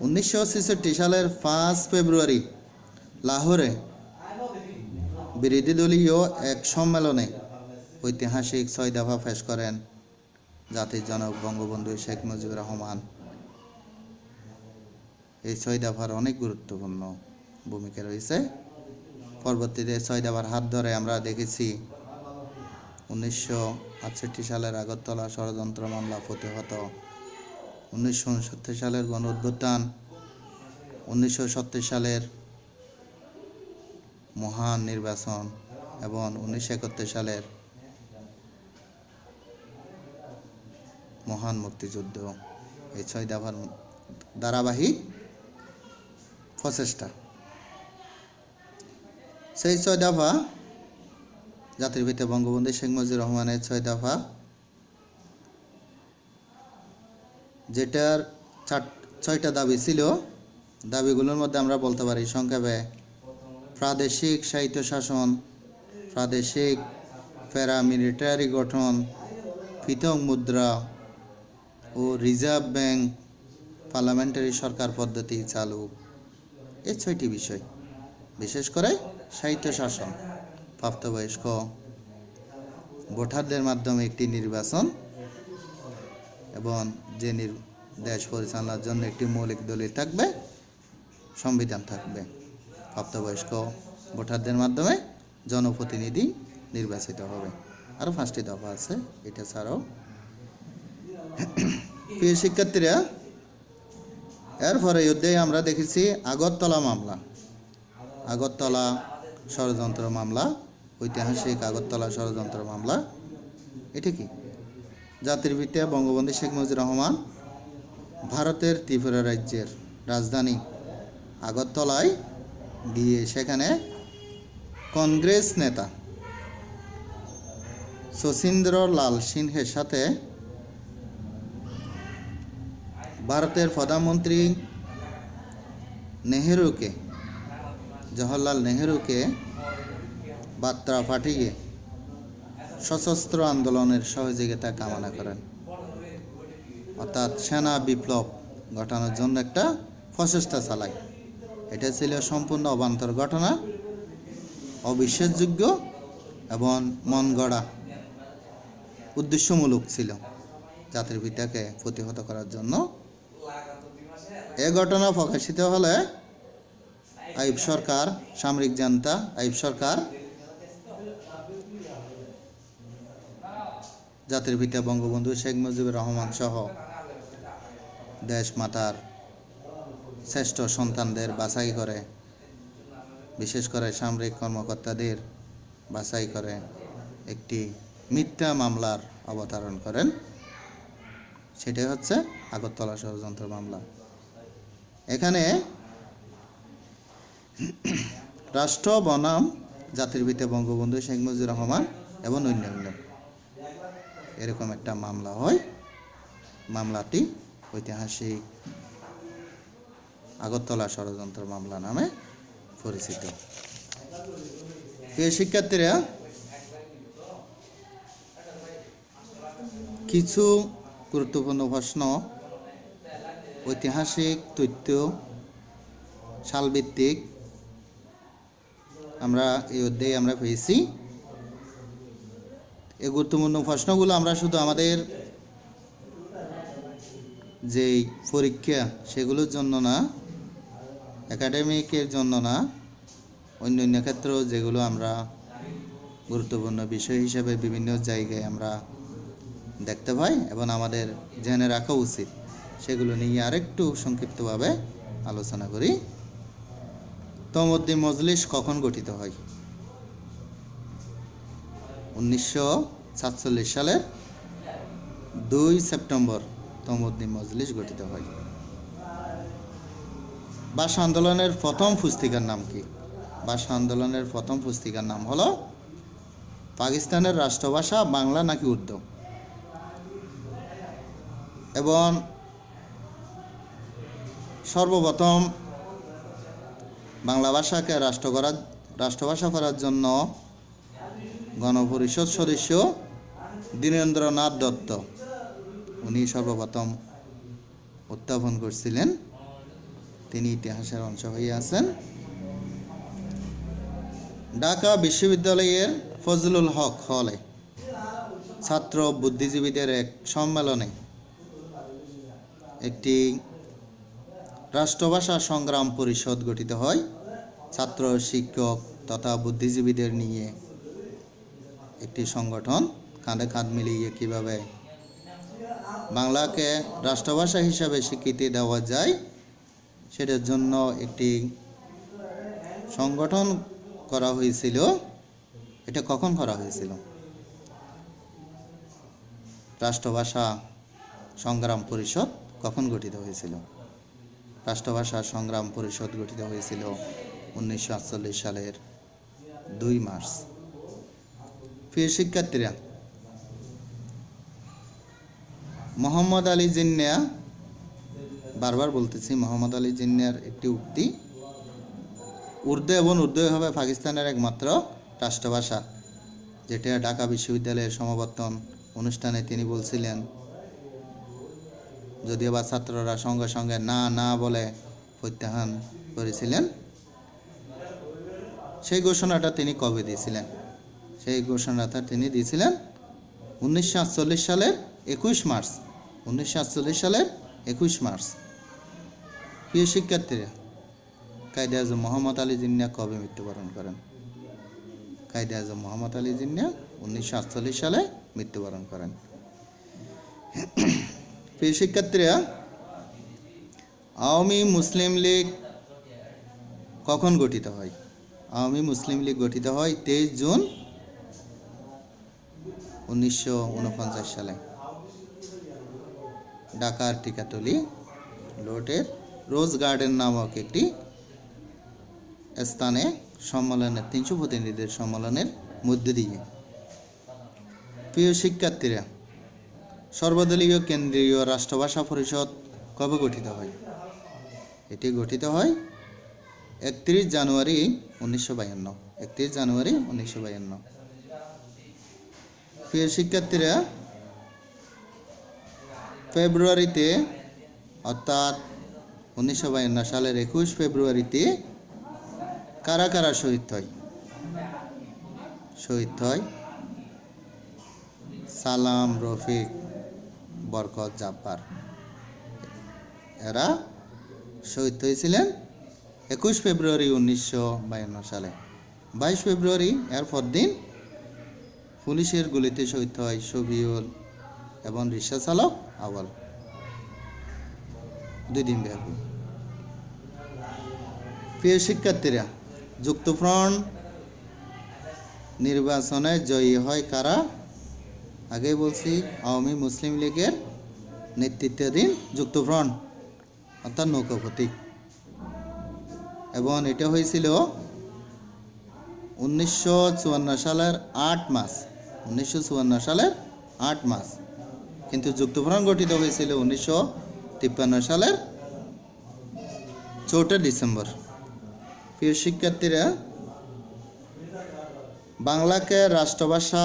1966 সালের 5 ফেব্রুয়ারি লাহোরে বিরোধী দলীয় এক সম্মেলনে ঐতিহাসিক 6 দফা পেশ করেন জাতির জনক বঙ্গবন্ধু শেখ মুজিবুর রহমান। এই 6 দফার অনেক গুরুত্বপূর্ণ ভূমিকা রয়েছে। পরবর্তীতে 6 দফার হাত ধরে আমরা দেখেছি 1968 সালের আগরতলা ষড়যন্ত্র মামলা প্রতিহত, 1969 সালের গণঅভ্যুত্থান, 1970 সালের মহান নির্বাচন এবং 1971 সালের মহান মুক্তিযুদ্ধ। এই 6 দফার ধারাবাহিক প্রচেষ্টা। সেই 6 দফা জাতির পিতা বঙ্গবন্ধু শেখ মুজিবুর রহমানের 6 দফা, যেটার 6টা দাবি ছিল। দাবিগুলোর মধ্যে আমরা বলতে পারি সংক্ষেপে প্রাদেশিক স্বায়ত্তশাসন, প্রাদেশিক প্যারামিলিটারি গঠন, পৃথক মুদ্রা ও রিজার্ভ ব্যাংক, পার্লামেন্টারি সরকার পদ্ধতি চালু। এই 6টি বিষয়, বিশেষ করে স্বায়ত্তশাসন, প্রাপ্তবয়স্ক ভোটারদের মাধ্যমে একটি নির্বাচন এবং যে দেশ পরিচালনার জন্য একটি মৌলিক দলিল থাকবে, সংবিধান থাকবে। প্রাপ্তবয়স্ক ভোটারদের মাধ্যমে জনপ্রতিনিধি নির্বাচিত হবে। আরও 5টি দফা আছে এটা ছাড়াও। প্রিয় শিক্ষার্থীরা, এরপরে যুদ্ধে আমরা দেখেছি আগরতলা মামলা, আগরতলা ষড়যন্ত্র মামলা, ঐতিহাসিক আগরতলা ষড়যন্ত্র মামলা। এটা কি? জাতির পিতা বঙ্গবন্ধু শেখ মুজিবুর রহমান ভারতের ত্রিপুরা রাজ্যের রাজধানী আগরতলায় গিয়ে সেখানে কংগ্রেস নেতা শচীন্দ্র লাল সিনহের সাথে ভারতের প্রধানমন্ত্রী নেহেরুকে, জওহরলাল নেহেরুকে বার্তা পাঠিয়ে সশস্ত্র আন্দোলনের সহযোগিতা কামনা করেন, অর্থাৎ সেনা বিপ্লব ঘটানোর জন্য একটা প্রচেষ্টা চালায়। এটা ছিল সম্পূর্ণ অবান্তর ঘটনা, অবিশ্বাসযোগ্য এবং মন গড়া, উদ্দেশ্যমূলক ছিল জাতির পিতাকে প্রতিহত করার জন্য। এ ঘটনা প্রকাশিত হলে আইয়ুব সরকার, সামরিক জান্তা আইয়ুব সরকার জাতির পিতা বঙ্গবন্ধু শেখ মুজিবুর রহমান সহ দেশ মাতার শ্রেষ্ঠ সন্তানদের বাছাই করে, বিশেষ করে সামরিক কর্মকর্তাদের বাছাই করে একটি মিথ্যা মামলার অবতারণ করেন। সেটাই হচ্ছে আগরতলা ষড়যন্ত্র মামলা। এখানে রাষ্ট্র বনাম জাতির পিতা বঙ্গবন্ধু শেখ মুজিবুর রহমান এবং অন্যান্য এরকম একটা মামলা হয়। মামলাটি ঐতিহাসিক আগরতলা ষড়যন্ত্র মামলা নামে পরিচিত। প্রিয় শিক্ষার্থীরা, কিছু গুরুত্বপূর্ণ প্রশ্ন ঐতিহাসিক তথ্য সালভিত্তিক আমরা এই অধ্যায়ে আমরা পেয়েছি। এই গুরুত্বপূর্ণ প্রশ্নগুলো আমরা শুধু আমাদের যেই পরীক্ষা সেগুলোর জন্য না, একাডেমিকের জন্য না, অন্যান্য ক্ষেত্রেও যেগুলো আমরা গুরুত্বপূর্ণ বিষয় হিসেবে বিভিন্ন জায়গায় আমরা দেখতে পাই এবং আমাদের জেনে রাখা উচিত, সেগুলো নিয়ে আরেকটু সংক্ষিপ্তভাবে আলোচনা করি। তমদ্দি মজলিস কখন গঠিত হয়? 1947 সালের সেপ্টেম্বর তমুদ্দিন মজলিস গঠিত হয়। ভাষা আন্দোলনের প্রথম পুস্তিকার নাম কি? ভাষা আন্দোলনের প্রথম পুস্তিকার নাম হলো পাকিস্তানের রাষ্ট্রভাষা বাংলা নাকি উর্দু। এবং সর্বপ্রথম বাংলা ভাষাকে রাষ্ট্রভাষা করার জন্য গণপরিষদ সদস্য দীনেন্দ্রনাথ দত্ত উনি সর্বপ্রথম উত্থাপন করছিলেন। তিনি ইতিহাসের অংশ হয়ে আছেন। ঢাকা বিশ্ববিদ্যালয়ের ফজলুল হক হলে ছাত্র বুদ্ধিজীবীদের এক সম্মেলনে একটি রাষ্ট্রভাষা সংগ্রাম পরিষদ গঠিত হয়। ছাত্র, শিক্ষক তথা বুদ্ধিজীবীদের নিয়ে একটি সংগঠন কাঁধে কাঁধ মিলিয়ে কিভাবে বাংলাকে রাষ্ট্রভাষা হিসাবে স্বীকৃতি দেওয়া যায় সেটার জন্য একটি সংগঠন করা হয়েছিল। এটা কখন করা হয়েছিল? রাষ্ট্রভাষা সংগ্রাম পরিষদ কখন গঠিত হয়েছিল? রাষ্ট্রভাষা সংগ্রাম পরিষদ গঠিত হয়েছিল 1948 সালের 2 মার্চ। প্রিয় শিক্ষার্থীরা, মোহাম্মদ আলী জিন্নাহ, বারবার বলতেছি, মোহাম্মদ আলী জিন্নাহর একটি উক্তি, উর্দু এবং উর্দুই হবে পাকিস্তানের একমাত্র রাষ্ট্রভাষা, যেটা ঢাকা বিশ্ববিদ্যালয়ের সমাবর্তন অনুষ্ঠানে তিনি বলছিলেন। যদিও বা ছাত্ররা সঙ্গে সঙ্গে না না বলে প্রত্যাখ্যান করেছিলেন। সেই ঘোষণাটা তিনি কবে দিয়েছিলেন? সেই ঘোষণাটা তিনি দিয়েছিলেন 1948 সালের 21 মার্চ। 1948 সালের 21 মার্চ। প্রিয় শিক্ষার্থীরা, কায়েদে আজম মোহাম্মদ আলী জিন্নাহ কবে মৃত্যুবরণ করেন? কায়েদে আজম মোহাম্মদ আলী জিন্নাহ 1948 সালে মৃত্যুবরণ করেন। প্রিয় শিক্ষার্থীরা, আওয়ামী মুসলিম লীগ কখন গঠিত হয়? আওয়ামী মুসলিম লীগ গঠিত হয় 23 জুন 1949 সালে ঢাকার টিকাটলি রোডের রোজ গার্ডেন নামক একটি স্থানে সম্মেলনের 300 প্রতিনিধিদের সম্মেলনের মধ্য দিয়ে। প্রিয় শিক্ষার্থীরা, সর্বদলীয় কেন্দ্রীয় রাষ্ট্রভাষা পরিষদ কবে গঠিত হয়? এটি গঠিত হয় 31 জানুয়ারি 1952। 31 জানুয়ারি 1952। প্রিয় শিক্ষার্থীরা, ফেব্রুয়ারিতে অর্থাৎ 1952 সালের 21 ফেব্রুয়ারিতে কারা কারা শহীদ হয়? শহীদ হয় সালাম, রফিক, বরকত, জাব্বার। এরা শহীদ হয়েছিলেন 21 ফেব্রুয়ারি 1952 সালে। 22 ফেব্রুয়ারি এর পরদিন পুলিশের গুলিতে শহীদ হয় শফিউল এবং রিক্সা চালক আওয়াল। 2 দিন ব্যাপী। প্রিয় শিক্ষার্থীরা, যুক্তফ্রন্ট নির্বাচনে জয়ী হয় কারা? আগেই বলছি, আওয়ামী মুসলিম লীগের নেতৃত্বাধীন যুক্তফ্রন্ট অর্থাৎ নৌকা প্রতীক। এবং এটা হয়েছিল 1954 সালের 8 মার্চ। 1954 সালের 8 মার্চ। কিন্তু যুক্তফ্রন্ট গঠিত হয়েছিল 1953 সালের 4 ডিসেম্বর। প্রিয় শিক্ষার্থীরা, বাংলাকে রাষ্ট্রভাষা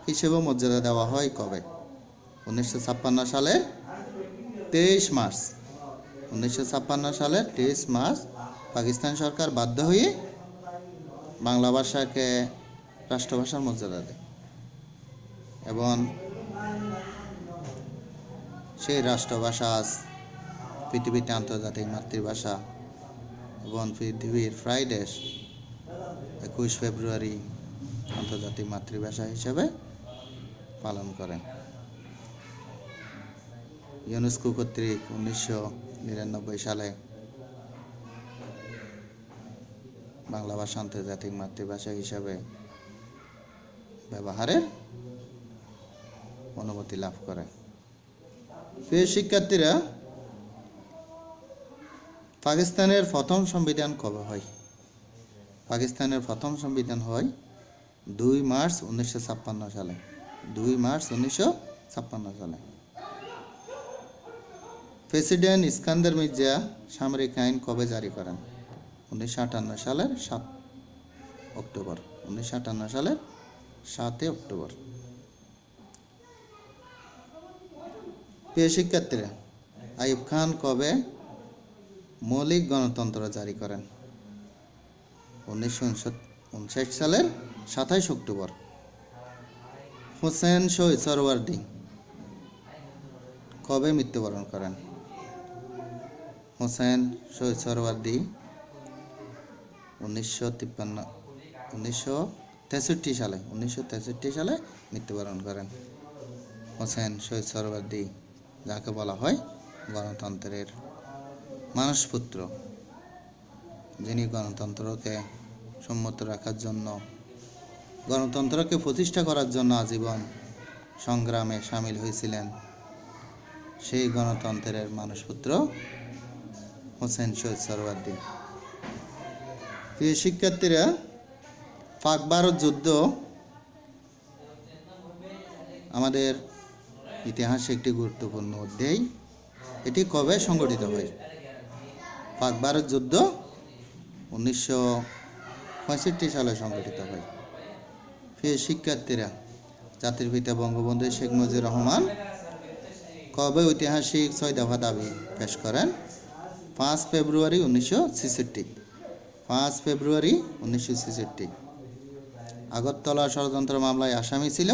হিসেবে মর্যাদা দেওয়া হয় কবে? 1956 সালের 23 মার্চ। 1956 সালের 23 মার্চ পাকিস্তান সরকার বাধ্য হয়ে বাংলা ভাষাকে রাষ্ট্রভাষার মর্যাদা দেয় এবং সেই রাষ্ট্রভাষা আজ পৃথিবীতে আন্তর্জাতিক মাতৃভাষা এবং পৃথিবীর প্রায় দেশ 21 ফেব্রুয়ারি আন্তর্জাতিক মাতৃভাষা হিসেবে পালন করেন। ইউনেস্কো কর্তৃক 1999 সালে বাংলা ভাষা আন্তর্জাতিক মাতৃভাষা হিসেবে ব্যবহারের অনুমতি লাভ করে। প্রিয় শিক্ষার্থীরা, পাকিস্তানের প্রথম সংবিধান কবে হয়? পাকিস্তানের প্রথম সংবিধান হয় 2 মার্চ 1956 সালে। 2 মার্চ 1956 সালে। প্রেসিডেন্ট ইস্কান্দার মির্জা সামরিক আইন কবে জারি করেন? 1958 সালের 7 অক্টোবর। 1958 সালের 7 অক্টোবর। প্রিয় শিক্ষার্থীরা, আইয়ুব খান কবে মৌলিক গণতন্ত্র জারি করেন? 1959 সালের 27 অক্টোবর। হোসেন শহীদ সোহরাওয়ার্দী কবে মৃত্যুবরণ করেন? হোসেন শহীদ সোহরাওয়ার্দী 1963 সালে 1963 সালে মৃত্যুবরণ করেন। হোসেন শহীদ সোহরাওয়ার্দী, যাকে বলা হয় গণতন্ত্রের মানসপুত্র, যিনি গণতন্ত্রকে সম্মত রাখার জন্য, গণতন্ত্রকে প্রতিষ্ঠা করার জন্য আজীবন সংগ্রামে সামিল হয়েছিলেন। সেই গণতন্ত্রের মানসপুত্র হোসেন শহীদ সোহরাওয়ার্দী। প্রিয় শিক্ষার্থীরা, পাক ভারত যুদ্ধ আমাদের ইতিহাসে একটি গুরুত্বপূর্ণ অধ্যায়। এটি কবে সংগঠিত হয়? পাক ভারত যুদ্ধ 1965 সালে সংগঠিত হয়। প্রিয় শিক্ষার্থীরা, জাতির পিতা বঙ্গবন্ধু শেখ মুজিবুর রহমান কবে ঐতিহাসিক 6 দফা দাবি পেশ করেন? 5 ফেব্রুয়ারি 1966। 5 ফেব্রুয়ারি 1966। আগরতলা ষড়যন্ত্র মামলায় আসামি ছিল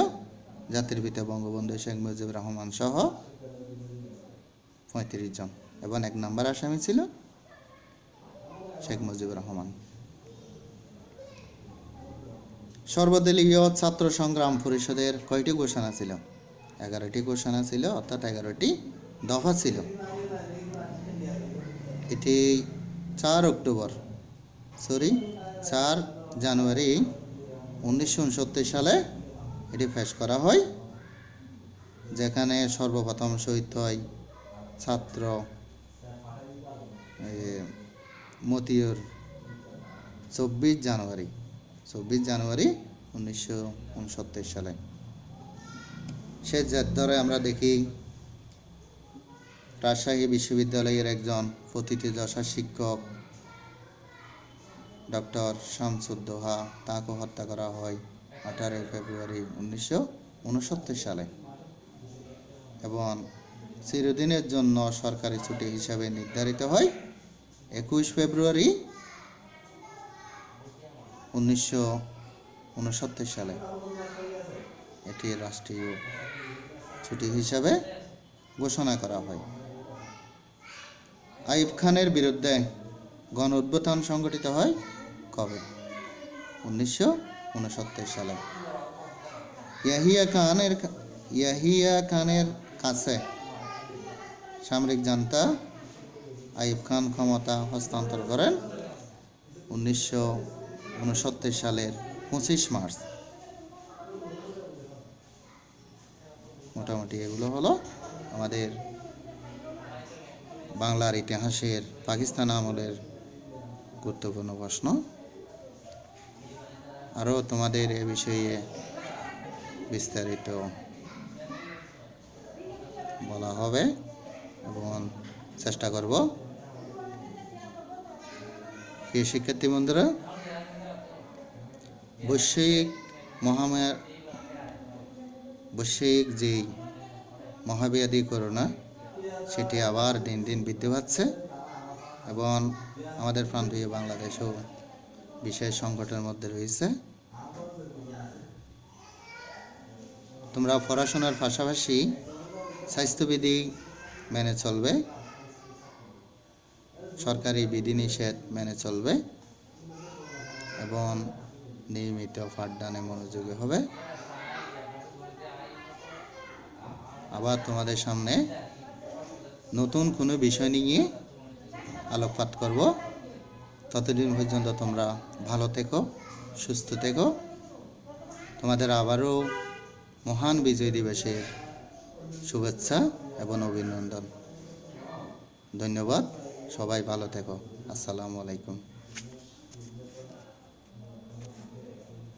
জাতির পিতা বঙ্গবন্ধু শেখ মুজিবুর রহমান সহ 35 জন, এবং 1 নম্বর আসামি ছিল শেখ মুজিবুর রহমান। সর্বদলীয় ছাত্র সংগ্রাম পরিষদের কয়টি ঘোষণা ছিল? 11টি ঘোষণা ছিল, অর্থাৎ 11টি দফা ছিল। এটি 4 জানুয়ারি 1969 সালে এটি পেশ করা হয়, যেখানে সর্বপ্রথম শহীদ হয় ছাত্র মতিউর 24 জানুয়ারি 1969 সালে। সে জের ধরে আমরা দেখি রাজশাহী বিশ্ববিদ্যালয়ের একজন প্রথিতযশা শিক্ষক ডক্টর শামসুদ্দোহা, তাকে হত্যা করা হয় 18 ফেব্রুয়ারি 1969 সালে, এবং চিরদিনের জন্য সরকারি ছুটি হিসাবে নির্ধারিত হয় 21 ফেব্রুয়ারি 1969 সালে। এটি রাষ্ট্রীয় ছুটি হিসাবে ঘোষণা করা হয়। আইয়ুব খানের বিরুদ্ধে গণ অভ্যুত্থান সংগঠিত হয় কবে? 1969 সালে। ইয়াহিয়া খানের কাছে সামরিক জান্তা আইয়ুব খান ক্ষমতা হস্তান্তর করেন 1969 সালের 25 মার্চ। মোটামুটি এগুলো হলো আমাদের বাংলার ইতিহাসের পাকিস্তান আমলের গুরুত্বপূর্ণ প্রশ্ন। আরও তোমাদের এ বিষয়ে বিস্তারিত বলা হবে এবং চেষ্টা করব। প্রিয় শিক্ষার্থী বন্ধুরা, বৈশ্বিক যে মহাব্যাধি করোনা, সেটি আবার দিন দিন বৃদ্ধি পাচ্ছে এবং আমাদের প্রান্তীয় বাংলাদেশও বিশেষ সংকটের মধ্যে রয়েছে। তোমরা পড়াশোনার পাশাপাশি স্বাস্থ্যবিধি মেনে চলবে, সরকারি বিধিনিষেধ মেনে চলবে এবং নিয়মিত পাঠদানে মনোযোগী হবে। আবার তোমাদের সামনে নতুন কোনো বিষয় নিয়ে আলোকপাত করব। ততদিন পর্যন্ত তোমরা ভালো থেকো, সুস্থ থেকো। তোমাদের আবারও মহান বিজয় দিবসের শুভেচ্ছা এবং অভিনন্দন। ধন্যবাদ। সবাই ভালো থেকো। আসসালামু আলাইকুম।